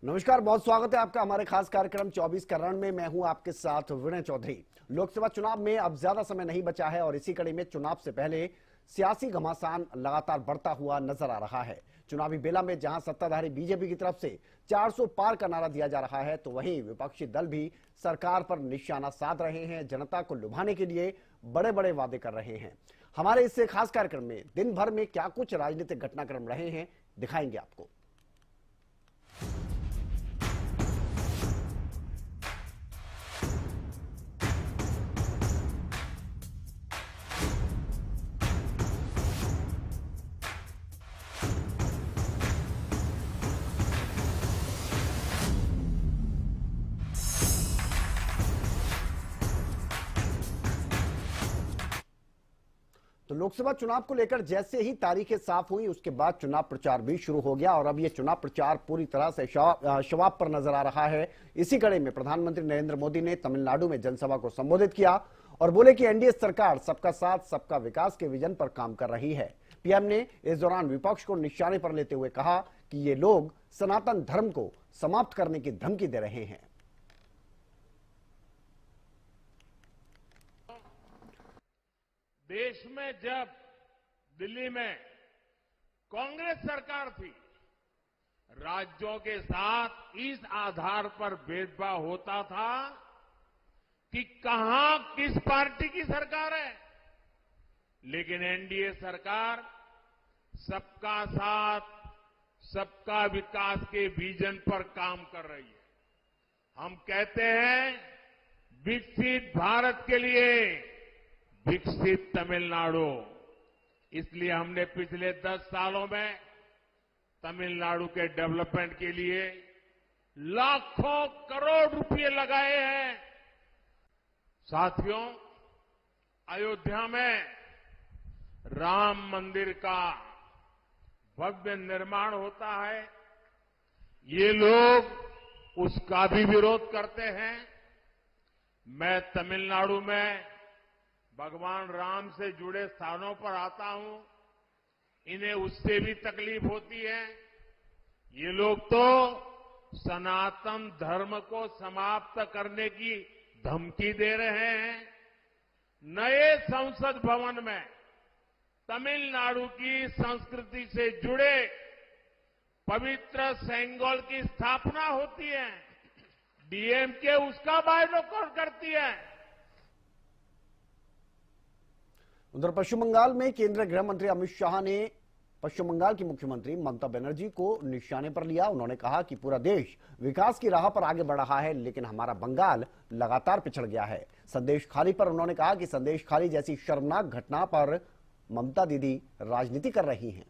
नमस्कार, बहुत स्वागत है आपका हमारे खास कार्यक्रम 24 का रण में। मैं हूं आपके साथ विनय चौधरी। लोकसभा चुनाव में अब ज्यादा समय नहीं बचा है और इसी कड़ी में चुनाव से पहले सियासी घमासान लगातार बढ़ता हुआ नजर आ रहा है। चुनावी बेला में जहां सत्ताधारी बीजेपी की तरफ से 400 पार का नारा दिया जा रहा है, तो वहीं विपक्षी दल भी सरकार पर निशाना साध रहे हैं, जनता को लुभाने के लिए बड़े बड़े वादे कर रहे हैं। हमारे इस खास कार्यक्रम में दिन भर में क्या कुछ राजनीतिक घटनाक्रम रहे हैं, दिखाएंगे आपको। तो लोकसभा चुनाव को लेकर जैसे ही तारीखें साफ हुई, उसके बाद चुनाव प्रचार भी शुरू हो गया और अब यह चुनाव प्रचार पूरी तरह से शवाब पर नजर आ रहा है। इसी कड़ी में प्रधानमंत्री नरेंद्र मोदी ने तमिलनाडु में जनसभा को संबोधित किया और बोले कि एनडीए सरकार सबका साथ सबका विकास के विजन पर काम कर रही है। पीएम ने इस दौरान विपक्ष को निशाने पर लेते हुए कहा कि ये लोग सनातन धर्म को समाप्त करने की धमकी दे रहे हैं। देश में जब दिल्ली में कांग्रेस सरकार थी, राज्यों के साथ इस आधार पर भेदभाव होता था कि कहां किस पार्टी की सरकार है। लेकिन एनडीए सरकार सबका साथ सबका विकास के विजन पर काम कर रही है। हम कहते हैं विकसित भारत के लिए विकसित तमिलनाडु। इसलिए हमने पिछले 10 सालों में तमिलनाडु के डेवलपमेंट के लिए लाखों करोड़ रुपए लगाए हैं। साथियों, अयोध्या में राम मंदिर का भव्य निर्माण होता है, ये लोग उसका भी विरोध करते हैं। मैं तमिलनाडु में भगवान राम से जुड़े स्थानों पर आता हूं, इन्हें उससे भी तकलीफ होती है। ये लोग तो सनातन धर्म को समाप्त करने की धमकी दे रहे हैं। नए संसद भवन में तमिलनाडु की संस्कृति से जुड़े पवित्र सेंगोल की स्थापना होती है। डीएमके उसका बायकॉट करती है। उधर पश्चिम बंगाल में केंद्रीय गृह मंत्री अमित शाह ने पश्चिम बंगाल की मुख्यमंत्री ममता बनर्जी को निशाने पर लिया। उन्होंने कहा कि पूरा देश विकास की राह पर आगे बढ़ रहा है, लेकिन हमारा बंगाल लगातार पिछड़ गया है। संदेश खाली पर उन्होंने कहा कि संदेश खाली जैसी शर्मनाक घटना पर ममता दीदी राजनीति कर रही हैं।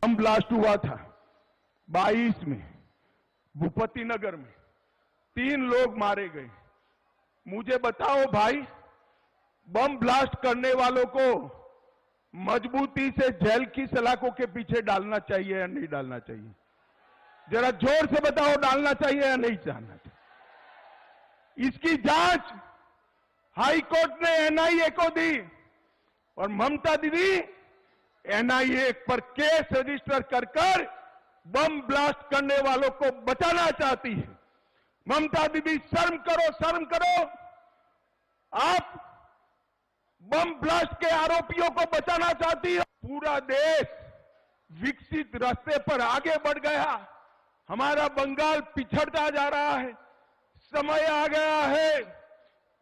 बम ब्लास्ट हुआ था 22 में भूपति नगर में, 3 लोग मारे गए। मुझे बताओ भाई, बम ब्लास्ट करने वालों को मजबूती से जेल की सलाखों के पीछे डालना चाहिए या नहीं डालना चाहिए? जरा जोर से बताओ, डालना चाहिए या नहीं डालना चाहिए? इसकी जांच हाई कोर्ट ने एनआईए को दी और ममता दीदी एनआईए पर केस रजिस्टर कर बम ब्लास्ट करने वालों को बचाना चाहती है। ममता दीदी, शर्म करो, शर्म करो। आप बम ब्लास्ट के आरोपियों को बचाना चाहती हो। पूरा देश विकसित रास्ते पर आगे बढ़ गया, हमारा बंगाल पिछड़ता जा रहा है। समय आ गया है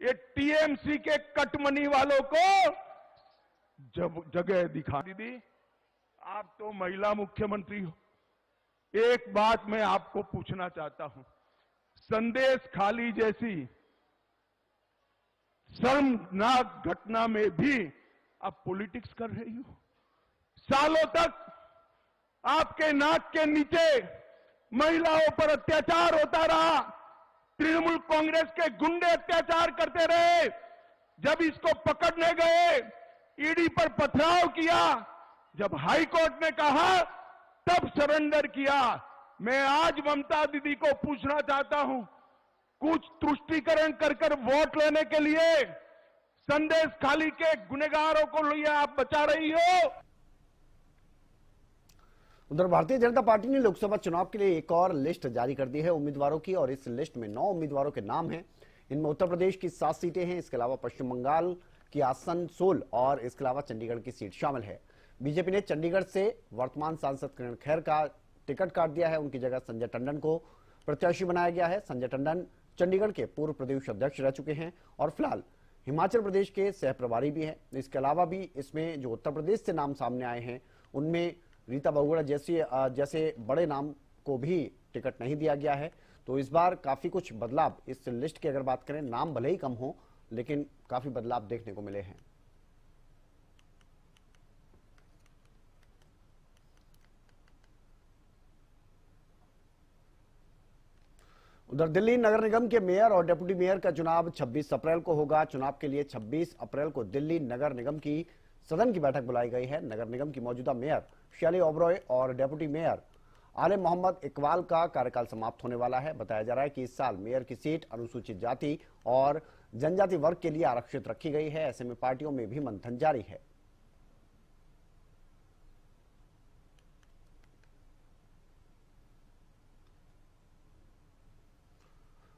ये टीएमसी के कटमनी वालों को जब जगह दिखा। दीदी, आप तो महिला मुख्यमंत्री हो, एक बात मैं आपको पूछना चाहता हूं। संदेश खाली जैसी शर्मनाक घटना में भी आप पॉलिटिक्स कर रही हो। सालों तक आपके नाक के नीचे महिलाओं पर अत्याचार होता रहा। तृणमूल कांग्रेस के गुंडे अत्याचार करते रहे। जब इसको पकड़ने गए, ईडी पर पथराव किया। जब हाई कोर्ट ने कहा, तब सरेंडर किया। मैं आज ममता दीदी को पूछना चाहता हूं, कुछ तुष्टीकरण कर वोट लेने के लिए संदेश खाली के गुनहगारों को लिए आप बचा रही हो। उधर भारतीय जनता पार्टी ने लोकसभा चुनाव के लिए एक और लिस्ट जारी कर दी है उम्मीदवारों की, और इस लिस्ट में 9 उम्मीदवारों के नाम हैं। इनमें उत्तर प्रदेश की 7 सीटें हैं, इसके अलावा पश्चिम बंगाल की आसनसोल और इसके अलावा चंडीगढ़ की सीट शामिल है। बीजेपी ने चंडीगढ़ से वर्तमान सांसद किरण खैर का टिकट काट दिया है, उनकी जगह संजय टंडन को प्रत्याशी बनाया गया है। संजय टंडन चंडीगढ़ के पूर्व प्रदेश अध्यक्ष रह चुके हैं और फिलहाल हिमाचल प्रदेश के सह प्रभारी भी हैं। इसके अलावा भी इसमें जो उत्तर प्रदेश से नाम सामने आए हैं उनमें रीता बहुगुणा जैसे बड़े नाम को भी टिकट नहीं दिया गया है। तो इस बार काफी कुछ बदलाव इस लिस्ट की अगर बात करें, नाम भले ही कम हो लेकिन काफी बदलाव देखने को मिले हैं। उधर दिल्ली नगर निगम के मेयर और डिप्टी मेयर का चुनाव 26 अप्रैल को होगा। चुनाव के लिए 26 अप्रैल को दिल्ली नगर निगम की सदन की बैठक बुलाई गई है। नगर निगम की मौजूदा मेयर शैली ओबरॉय और डिप्टी मेयर आले मोहम्मद इकबाल का कार्यकाल समाप्त होने वाला है। बताया जा रहा है कि इस साल मेयर की सीट अनुसूचित जाति और जनजाति वर्ग के लिए आरक्षित रखी गई है। ऐसे में पार्टियों में भी मंथन जारी है।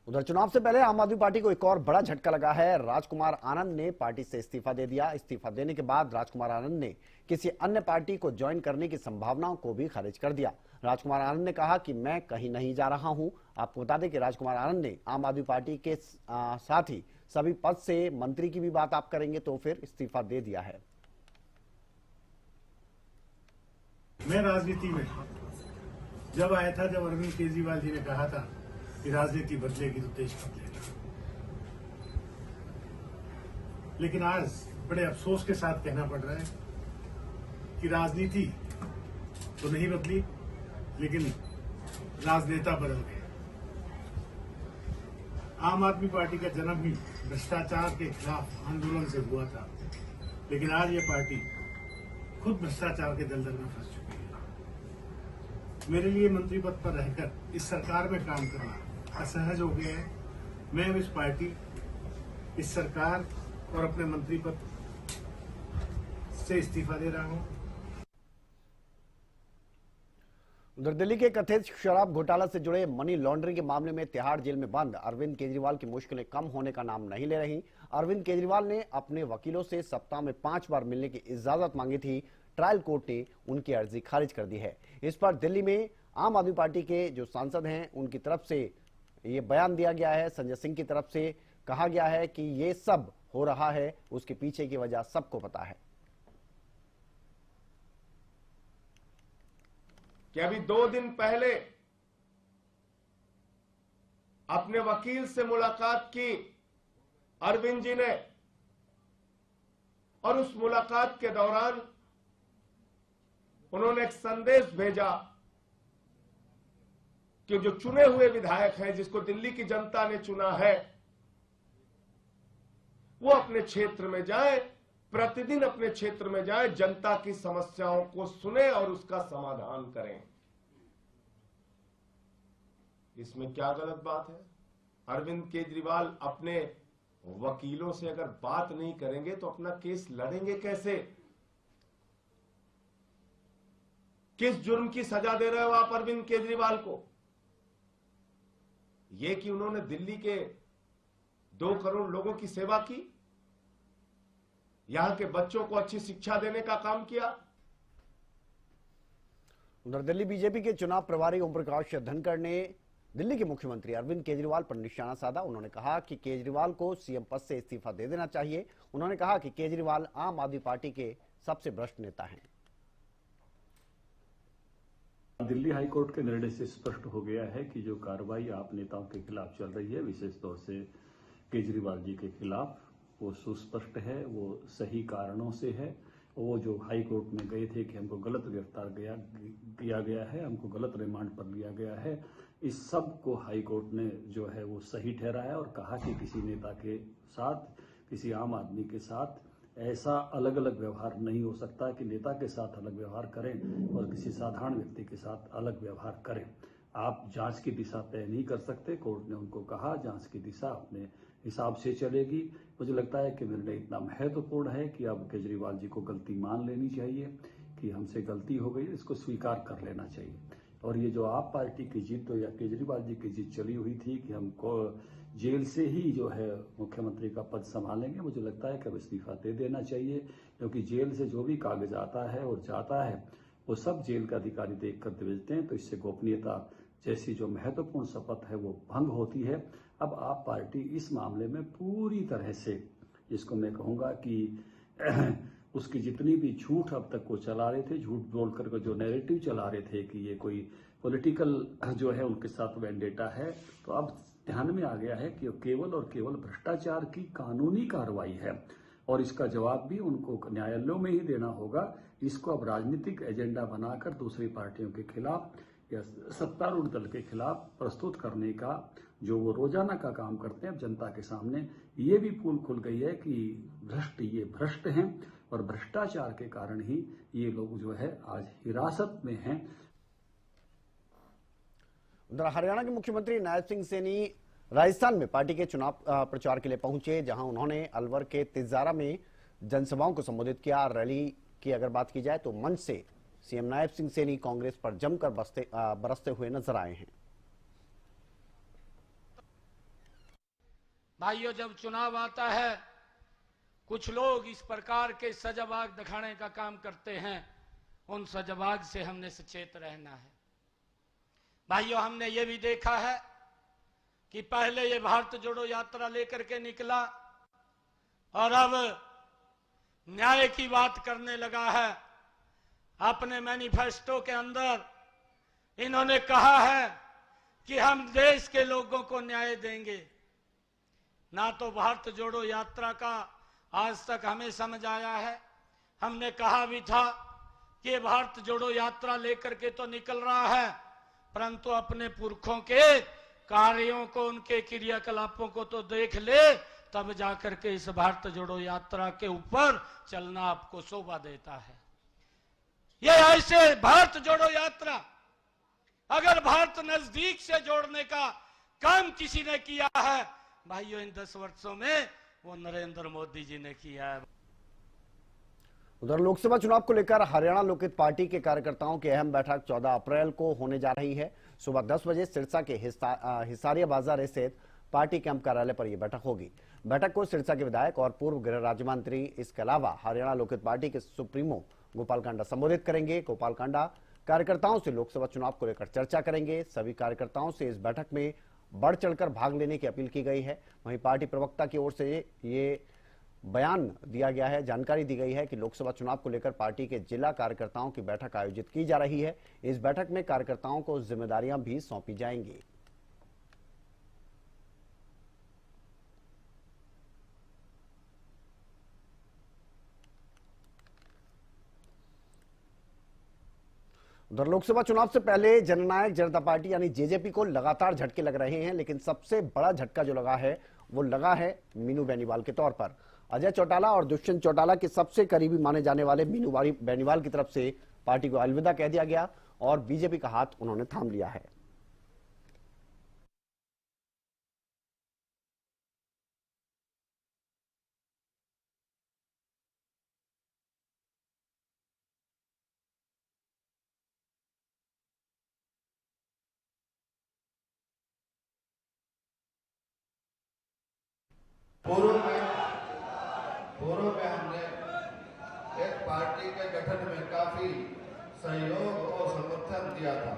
उधर चुनाव से पहले आम आदमी पार्टी को एक और बड़ा झटका लगा है। राजकुमार आनंद ने पार्टी से इस्तीफा दे दिया। इस्तीफा देने के बाद राजकुमार आनंद ने किसी अन्य पार्टी को ज्वाइन करने की संभावनाओं को भी खारिज कर दिया। राजकुमार आनंद ने कहा कि मैं कहीं नहीं जा रहा हूं। आपको बता दें कि राजकुमार आनंद ने आम आदमी पार्टी के साथ ही सभी पद से मंत्री की भी बात आप करेंगे तो फिर इस्तीफा दे दिया है। मैं राजनीति में जब आया था, जब अरविंद केजरीवाल जी ने कहा था कि राजनीति बदलेगी तो देश बदलेगा, लेकिन आज बड़े अफसोस के साथ कहना पड़ रहा है कि राजनीति तो नहीं बदली, लेकिन राजनेता बदल गए। आम आदमी पार्टी का जन्म ही भ्रष्टाचार के खिलाफ आंदोलन से हुआ था, लेकिन आज ये पार्टी खुद भ्रष्टाचार के दलदल में फंस चुकी है। मेरे लिए मंत्री पद पर रहकर इस सरकार में काम करना असहज हो गया है। मैं अब इस पार्टी, इस सरकार और अपने मंत्री पद से इस्तीफा दे रहा हूं। उधर दिल्ली के कथित शराब घोटाला से जुड़े मनी लॉन्ड्रिंग के मामले में तिहाड़ जेल में बंद अरविंद केजरीवाल की मुश्किलें कम होने का नाम नहीं ले रही। अरविंद केजरीवाल ने अपने वकीलों से सप्ताह में 5 बार मिलने की इजाजत मांगी थी। ट्रायल कोर्ट ने उनकी अर्जी खारिज कर दी है। इस पर दिल्ली में आम आदमी पार्टी के जो सांसद हैं उनकी तरफ से ये बयान दिया गया है। संजय सिंह की तरफ से कहा गया है कि ये सब हो रहा है, उसके पीछे की वजह सबको पता है। कि अभी 2 दिन पहले अपने वकील से मुलाकात की अरविंद जी ने, और उस मुलाकात के दौरान उन्होंने एक संदेश भेजा कि जो चुने हुए विधायक हैं, जिसको दिल्ली की जनता ने चुना है, वो अपने क्षेत्र में जाए, प्रतिदिन अपने क्षेत्र में जाए, जनता की समस्याओं को सुने और उसका समाधान करें। इसमें क्या गलत बात है? अरविंद केजरीवाल अपने वकीलों से अगर बात नहीं करेंगे तो अपना केस लड़ेंगे कैसे? किस जुर्म की सजा दे रहे हो आप अरविंद केजरीवाल को? ये कि उन्होंने दिल्ली के 2 करोड़ लोगों की सेवा की, यहां के बच्चों को अच्छी शिक्षा देने का काम किया। उधर दिल्ली बीजेपी के चुनाव प्रभारी ओम प्रकाश धनखड़ ने दिल्ली के मुख्यमंत्री अरविंद केजरीवाल पर निशाना साधा। उन्होंने कहा कि केजरीवाल को सीएम पद से इस्तीफा दे देना चाहिए। उन्होंने कहा कि केजरीवाल आम आदमी पार्टी के सबसे भ्रष्ट नेता हैं। दिल्ली हाईकोर्ट के निर्णय से स्पष्ट हो गया है कि जो कार्रवाई आप नेताओं के खिलाफ चल रही है, विशेष तौर से केजरीवाल जी के खिलाफ, वो सुस्पष्ट है, वो सही कारणों से है। वो जो हाई कोर्ट में गए थे कि हमको गलत गिरफ्तार किया गया है, हमको गलत रिमांड पर लिया गया है, इस सब को हाई कोर्ट ने जो है वो सही ठहराया और कहा कि किसी नेता के साथ, किसी आम आदमी के साथ ऐसा अलग अलग व्यवहार नहीं हो सकता कि नेता के साथ अलग व्यवहार करें और किसी साधारण व्यक्ति के साथ अलग व्यवहार करें। आप जांच की दिशा तय नहीं कर सकते। कोर्ट ने उनको कहा जांच की दिशा अपने हिसाब से चलेगी। मुझे लगता है कि निर्णय इतना महत्वपूर्ण है कि अब केजरीवाल जी को गलती मान लेनी चाहिए। कि हमसे गलती हो गई, इसको स्वीकार कर लेना चाहिए। और ये जो आप पार्टी की जीत तो या केजरीवाल जी की जीत चली हुई थी कि हमको जेल से ही जो है मुख्यमंत्री का पद संभालेंगे, मुझे लगता है कि अब इस्तीफा दे देना चाहिए, क्योंकि जेल से जो भी कागज आता है और जाता है वो सब जेल का अधिकारी देख कर भेजते हैं, तो इससे गोपनीयता जैसी जो महत्वपूर्ण शपथ है वो भंग होती है। अब आप पार्टी इस मामले में पूरी तरह से, जिसको मैं कहूँगा कि उसकी जितनी भी झूठ अब तक वो चला रहे थे, झूठ बोल करके जो नैरेटिव चला रहे थे कि ये कोई पॉलिटिकल जो है उनके साथ वेंडेटा है, तो अब ध्यान में आ गया है कि केवल और केवल भ्रष्टाचार की कानूनी कार्रवाई है और इसका जवाब भी उनको न्यायालयों में ही देना होगा। इसको अब राजनीतिक एजेंडा बनाकर दूसरी पार्टियों के खिलाफ या सत्तारूढ़ दल के खिलाफ प्रस्तुत करने का जो वो रोजाना का काम करते हैं, अब जनता के सामने ये भी पोल खुल गई है कि ये भ्रष्ट हैं और भ्रष्टाचार के कारण ही ये लोग जो है आज हिरासत में हैं। उधर हरियाणा के मुख्यमंत्री नायब सिंह सैनी राजस्थान में पार्टी के चुनाव प्रचार के लिए पहुंचे, जहां उन्होंने अलवर के तिजारा में जनसभाओं को संबोधित किया। रैली की अगर बात की जाए तो मंच से सीएम नायब सिंह सैनी कांग्रेस पर जमकर बरसते हुए नजर आए हैं। भाइयों, जब चुनाव आता है कुछ लोग इस प्रकार के सजावाग दिखाने का काम करते हैं, उन सजावाग से हमने सचेत रहना है। भाइयों, हमने ये भी देखा है कि पहले ये भारत जोड़ो यात्रा लेकर के निकला और अब न्याय की बात करने लगा है। अपने मैनिफेस्टो के अंदर इन्होंने कहा है कि हम देश के लोगों को न्याय देंगे। ना तो भारत जोड़ो यात्रा का आज तक हमें समझ आया है। हमने कहा भी था कि भारत जोड़ो यात्रा लेकर के तो निकल रहा है, परंतु अपने पुरखों के कार्यों को, उनके क्रियाकलापों को तो देख ले, तब जाकर के इस भारत जोड़ो यात्रा के ऊपर चलना आपको शोभा देता है। ये ऐसे भारत जोड़ो यात्रा अगर भारत नजदीक से जोड़ने का काम किसी ने किया है भाइयों, इन 10 वर्षों में वो नरेंद्र मोदी जी ने किया है। उधर लोकसभा चुनाव को लेकर हरियाणा लोकहित पार्टी के कार्यकर्ताओं की अहम बैठक 14 अप्रैल को होने जा रही है। सुबह 10 बजे सिरसा के हिसारिया बाजार स्थित पार्टी कैंप कार्यालय पर यह बैठक होगी। बैठक को सिरसा के विधायक और पूर्व गृह राज्य मंत्री, इसके अलावा हरियाणा लोकहित पार्टी के सुप्रीमो गोपाल कांडा संबोधित करेंगे। गोपाल कांडा कार्यकर्ताओं से लोकसभा चुनाव को लेकर चर्चा करेंगे। सभी कार्यकर्ताओं से इस बैठक में बढ़ चढ़कर भाग लेने की अपील की गई है। वहीं पार्टी प्रवक्ता की ओर से ये बयान दिया गया है, जानकारी दी गई है कि लोकसभा चुनाव को लेकर पार्टी के जिला कार्यकर्ताओं की बैठक आयोजित की जा रही है। इस बैठक में कार्यकर्ताओं को जिम्मेदारियां भी सौंपी जाएंगी। उधर लोकसभा चुनाव से पहले जननायक जनता पार्टी यानी जेजेपी को लगातार झटके लग रहे हैं, लेकिन सबसे बड़ा झटका जो लगा है वो लगा है मीनू बेनीवाल के तौर पर। अजय चौटाला और दुष्यंत चौटाला के सबसे करीबी माने जाने वाले मीनू बेनीवाल की तरफ से पार्टी को अलविदा कह दिया गया और बीजेपी का हाथ उन्होंने थाम लिया है। पूर्व में हमने एक पार्टी के गठन में काफी सहयोग और समर्थन दिया था।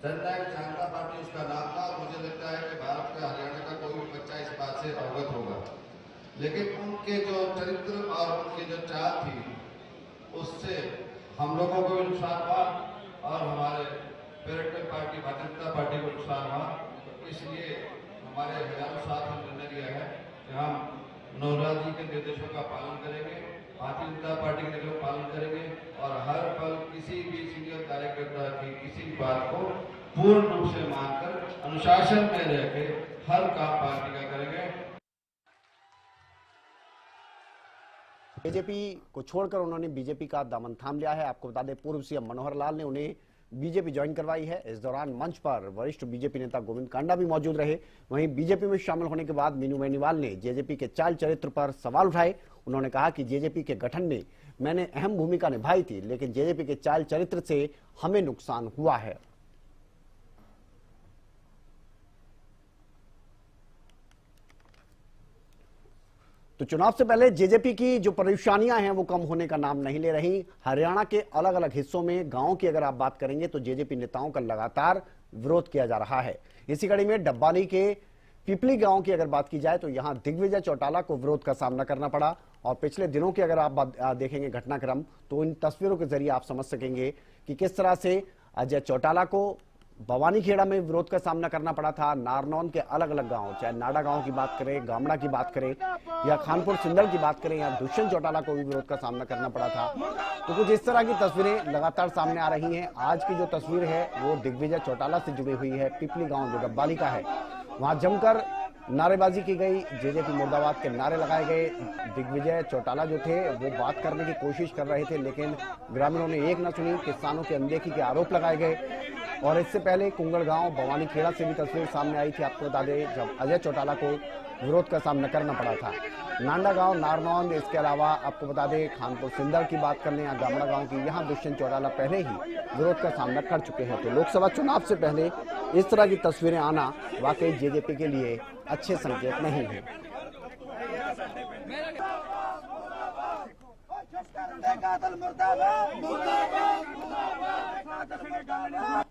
जननायक जनता पार्टी उसका नाम था। मुझे लगता है कि भारत का, हरियाणा का कोई भी बच्चा इस बात से अवगत होगा। लेकिन उनके जो चरित्र और उनकी जो चाल थी, उससे हम लोगों को भी नुकसान हुआ और हमारे parental party Bharatiya Janata party को नुकसान हुआ। तो इसलिए हमारे हजारों साथ हम निर्णय लिया है कि हम नवराज जी के निर्देशों का पालन करेंगे, भारतीय जनता पार्टी के निर्देशों का पालन करेंगे और हर पल किसी भी सीनियर कार्यकर्ता की किसी भी बात को पूर्ण रूप से मानकर अनुशासन में रह के हर काम पार्टी का करेंगे। बीजेपी को छोड़कर उन्होंने बीजेपी का दामन थाम लिया है। आपको बता दें, पूर्व सीएम मनोहर लाल ने उन्हें बीजेपी ज्वाइन करवाई है। इस दौरान मंच पर वरिष्ठ बीजेपी नेता गोविंद कांडा भी मौजूद रहे। वहीं बीजेपी में शामिल होने के बाद मीनू बेनीवाल ने जेजेपी के चाल चरित्र पर सवाल उठाए। उन्होंने कहा कि जेजेपी के गठन में मैंने अहम भूमिका निभाई थी, लेकिन जेजेपी के चाल चरित्र से हमें नुकसान हुआ है। तो चुनाव से पहले जेजेपी की जो परेशानियां हैं वो कम होने का नाम नहीं ले रही। हरियाणा के अलग अलग हिस्सों में गांव की अगर आप बात करेंगे तो जेजेपी नेताओं का लगातार विरोध किया जा रहा है। इसी कड़ी में डब्बाली के पिपली गांव की अगर बात की जाए तो यहां दिग्विजय चौटाला को विरोध का सामना करना पड़ा। और पिछले दिनों की अगर आप देखेंगे घटनाक्रम तो इन तस्वीरों के जरिए आप समझ सकेंगे कि किस तरह से अजय चौटाला को भवानीखेड़ा में विरोध का सामना करना पड़ा था। नारनौन के अलग अलग गांव, चाहे नाडा गांव की बात करें, गामड़ा की बात करें या खानपुर सिंदल की बात करें, या दुष्यंत चौटाला को भी विरोध का सामना करना पड़ा था। तो कुछ इस तरह की तस्वीरें लगातार सामने आ रही हैं। आज की जो तस्वीर है वो दिग्विजय चौटाला से जुड़ी हुई है। पिपली गांव जो डब्बाली का है, वहां जमकर नारेबाजी की गई, जेजेपी मुर्दाबाद के नारे लगाए गए। दिग्विजय चौटाला जो थे वो बात करने की कोशिश कर रहे थे, लेकिन ग्रामीणों ने एक न सुनी। किसानों के अनदेखी के आरोप लगाए गए। और इससे पहले कुंगड़ गांव भवानीखेड़ा से भी तस्वीर सामने आई थी, आपको बता दें, जब अजय चौटाला को विरोध का सामना करना पड़ा था। नांडा गांव, नारनौंद, इसके अलावा आपको बता दें खानपुर सिंदल की बात कर लें या गामड़ा गांव की, यहाँ दुष्यंत चौटाला पहले ही विरोध का सामना कर चुके हैं। तो लोकसभा चुनाव से पहले इस तरह की तस्वीरें आना वाकई जेजेपी के लिए अच्छे संकेत नहीं है।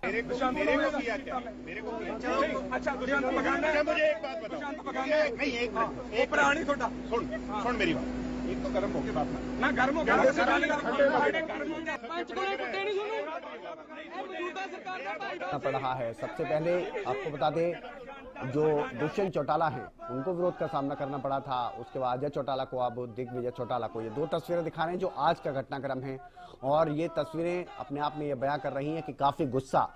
मेरे को किया क्या? मेरे को किया। अच्छा मुझे एक बात बताओ। नहीं एक प्राणी छोटा सुन मेरी बात। एक तो गर्म होके बात ना गर्म पड़ रहा है। सबसे पहले आपको बता दें जो दुष्यंत चौटाला हैं उनको विरोध का सामना करना पड़ा था। उसके बाद अजय चौटाला को, अब दिग्विजय चौटाला को। ये दो तस्वीरें दिखा रहे हैं जो आज का घटनाक्रम है। और ये तस्वीरें अपने आप में ये बयां कर रही हैं कि काफी गुस्सा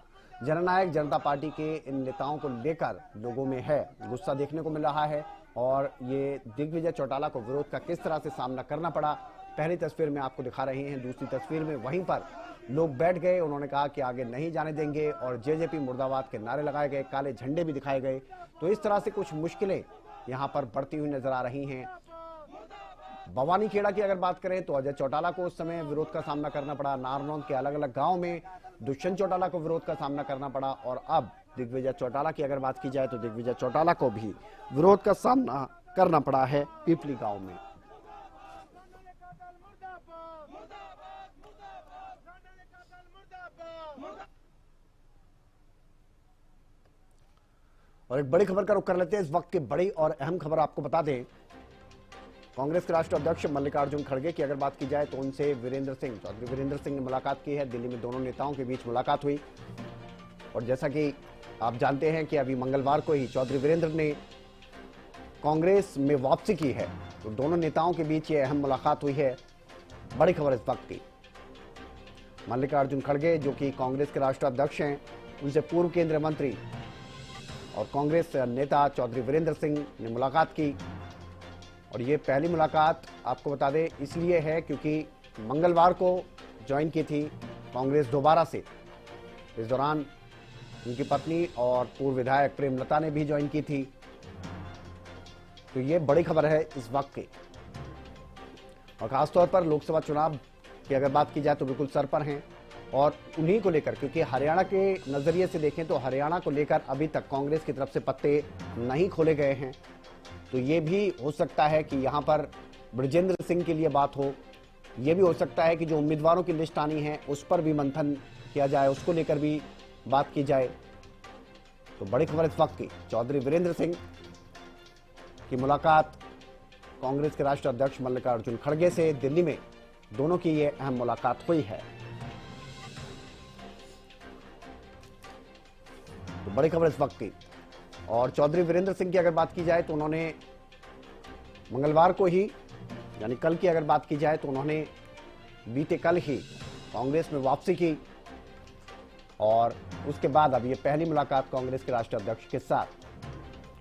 जननायक जनता पार्टी के इन नेताओं को लेकर लोगों में है। गुस्सा देखने को मिल रहा है। और ये दिग्विजय चौटाला को विरोध का किस तरह से सामना करना पड़ा, पहली तस्वीर में आपको दिखा रहे हैं। दूसरी तस्वीर में वहीं पर लोग बैठ गए, उन्होंने कहा कि आगे नहीं जाने देंगे और जेजेपी मुर्दाबाद के नारे लगाए गए, काले झंडे भी दिखाए गए। तो इस तरह से कुछ मुश्किलें यहां पर बढ़ती हुई नजर आ रही हैं। भवानीखेड़ा की अगर बात करें तो अजय चौटाला को उस समय विरोध का सामना करना पड़ा। नारनौंद के अलग अलग गांव में दुष्यंत चौटाला को विरोध का सामना करना पड़ा। और अब दिग्विजय चौटाला की अगर बात की जाए तो दिग्विजय चौटाला को भी विरोध का सामना करना पड़ा है पिपली गांव में। और एक बड़ी खबर का रुख कर लेते हैं। इस वक्त की बड़ी और अहम खबर आपको बता दें, कांग्रेस के राष्ट्रीय अध्यक्ष मल्लिकार्जुन खड़गे की अगर बात की जाए तो उनसे चौधरी वीरेंद्र सिंह ने मुलाकात की है। दिल्ली में दोनों नेताओं के बीच मुलाकात हुई। और जैसा कि आप जानते हैं कि अभी मंगलवार को ही चौधरी वीरेंद्र ने कांग्रेस में वापसी की है। तो दोनों नेताओं के बीच ये अहम मुलाकात हुई है। बड़ी खबर इस वक्त की, मल्लिकार्जुन खड़गे जो कि कांग्रेस के राष्ट्रीय अध्यक्ष हैं, उनसे पूर्व केंद्रीय मंत्री और कांग्रेस नेता चौधरी वीरेंद्र सिंह ने मुलाकात की। और ये पहली मुलाकात आपको बता दें इसलिए है क्योंकि मंगलवार को ज्वाइन की थी कांग्रेस दोबारा से। इस दौरान उनकी पत्नी और पूर्व विधायक प्रेमलता ने भी ज्वाइन की थी। तो ये बड़ी खबर है इस वक्त की। और खासतौर पर लोकसभा चुनाव की अगर बात की जाए तो बिल्कुल सर पर हैं। और उन्हीं को लेकर, क्योंकि हरियाणा के नजरिए से देखें तो हरियाणा को लेकर अभी तक कांग्रेस की तरफ से पत्ते नहीं खोले गए हैं। तो ये भी हो सकता है कि यहां पर बृजेंद्र सिंह के लिए बात हो। ये भी हो सकता है कि जो उम्मीदवारों की लिस्ट आनी है उस पर भी मंथन किया जाए, उसको लेकर भी बात की जाए। तो बड़ी खबर इस वक्त की, चौधरी वीरेंद्र सिंह की मुलाकात कांग्रेस के राष्ट्रीय अध्यक्ष मल्लिकार्जुन खड़गे से दिल्ली में, दोनों की ये अहम मुलाकात हुई है। तो बड़ी खबर इस वक्त की। और चौधरी वीरेंद्र सिंह की अगर बात की जाए तो उन्होंने मंगलवार को ही, यानी कल की अगर बात की जाए तो उन्होंने बीते कल ही कांग्रेस में वापसी की। और उसके बाद अब ये पहली मुलाकात कांग्रेस के राष्ट्रीय अध्यक्ष के साथ,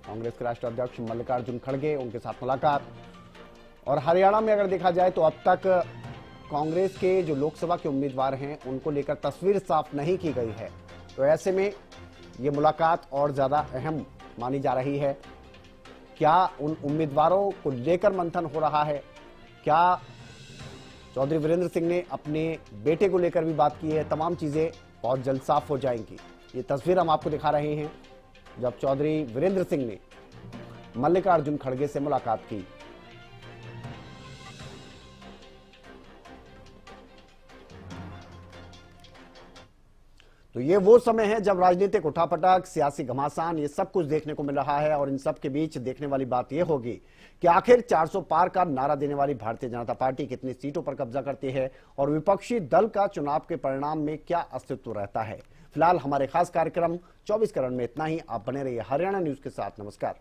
कांग्रेस के राष्ट्रीय अध्यक्ष मल्लिकार्जुन खड़गे, उनके साथ मुलाकात। और हरियाणा में अगर देखा जाए तो अब तक कांग्रेस के जो लोकसभा के उम्मीदवार हैं उनको लेकर तस्वीर साफ नहीं की गई है। तो ऐसे में ये मुलाकात और ज्यादा अहम मानी जा रही है। क्या उन उम्मीदवारों को लेकर मंथन हो रहा है? क्या चौधरी वीरेंद्र सिंह ने अपने बेटे को लेकर भी बात की है। तमाम चीजें बहुत जल्द साफ हो जाएंगी। ये तस्वीर हम आपको दिखा रहे हैं जब चौधरी वीरेंद्र सिंह ने मल्लिकार्जुन खड़गे से मुलाकात की। तो ये वो समय है जब राजनीतिक उठापटक, सियासी घमासान, ये सब कुछ देखने को मिल रहा है। और इन सब के बीच देखने वाली बात यह होगी कि आखिर 400 पार का नारा देने वाली भारतीय जनता पार्टी कितनी सीटों पर कब्जा करती है और विपक्षी दल का चुनाव के परिणाम में क्या अस्तित्व रहता है। फिलहाल हमारे खास कार्यक्रम 24 करण में इतना ही। आप बने रहिए हरियाणा न्यूज के साथ। नमस्कार।